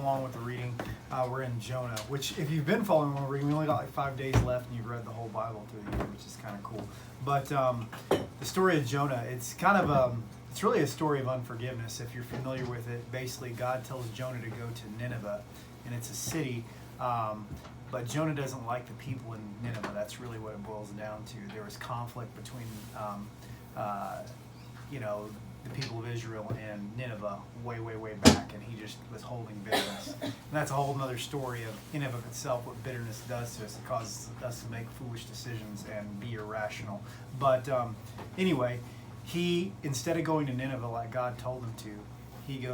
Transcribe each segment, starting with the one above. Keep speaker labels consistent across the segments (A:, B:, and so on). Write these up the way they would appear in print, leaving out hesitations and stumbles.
A: along with the reading, we're in Jonah, which if you've been following along reading, we only got like 5 days left and you've read the whole Bible through the year, which is kind of cool. But the story of Jonah, it's kind of it's really a story of unforgiveness. If you're familiar with it, basically God tells Jonah to go to Nineveh, and it's a city. But Jonah doesn't like the people in Nineveh. That's really what it boils down to. There was conflict between, the people of Israel and Nineveh way, way, way back, and he just was holding bitterness. And that's a whole other story in and of itself, what bitterness does to us. It causes us to make foolish decisions and be irrational. But anyway, he, instead of going to Nineveh like God told him to, he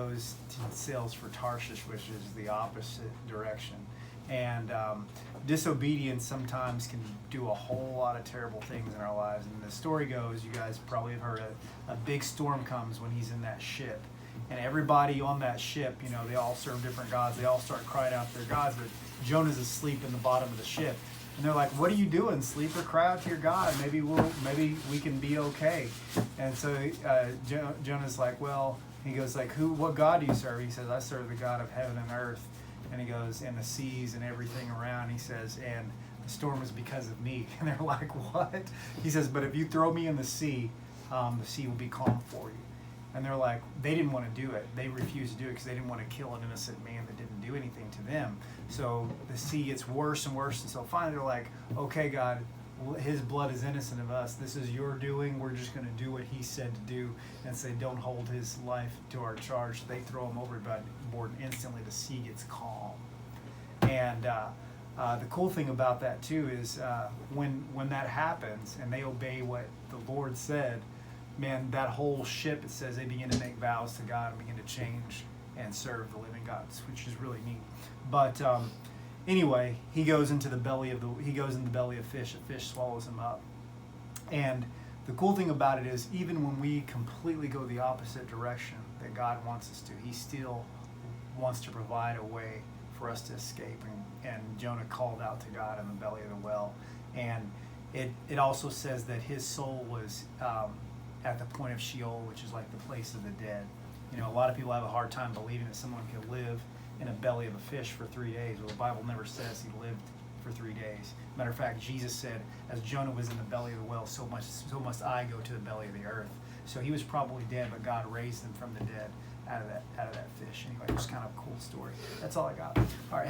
A: sails for Tarshish, which is the opposite direction. And disobedience sometimes can do a whole lot of terrible things in our lives. And the story goes, you guys probably have heard a big storm comes when he's in that ship. And everybody on that ship, they all serve different gods. They all start crying out to their gods, but Jonah's asleep in the bottom of the ship. And they're like, what are you doing? Sleep or cry out to your God. Maybe we can be okay. And so Jonah's like, well, he goes like, what God do you serve? He says, I serve the God of heaven and earth. And he goes, and the seas and everything around. He says, and the storm is because of me. And they're like, what? He says, but if you throw me in the sea will be calm for you. And they're like, they didn't want to do it. They refused to do it because they didn't want to kill an innocent man that didn't do anything to them. So the sea gets worse and worse. And so finally they're like, okay, God, his blood is innocent of us. This is your doing. We're just going to do what he said to do and say, don't hold his life to our charge. They throw him overboard, and instantly the sea gets calm. And the cool thing about that too is when that happens and they obey what the Lord said, man, that whole ship, it says they begin to make vows to God and begin to change and serve the living God, which is really neat. But anyway, he goes into the belly of fish. A fish swallows him up. And the cool thing about it is, even when we completely go the opposite direction that God wants us to, he still wants to provide a way for us to escape. And Jonah called out to God in the belly of the well. And it also says that his soul was at the point of Sheol, which is like the place of the dead. A lot of people have a hard time believing that someone could live in a belly of a fish for 3 days. Well, the Bible never says he lived for 3 days. Matter of fact, Jesus said, as Jonah was in the belly of the well, so must I go to the belly of the earth. So he was probably dead, but God raised him from the dead out of that fish. Anyway, just kind of a cool story. That's all I got. All right,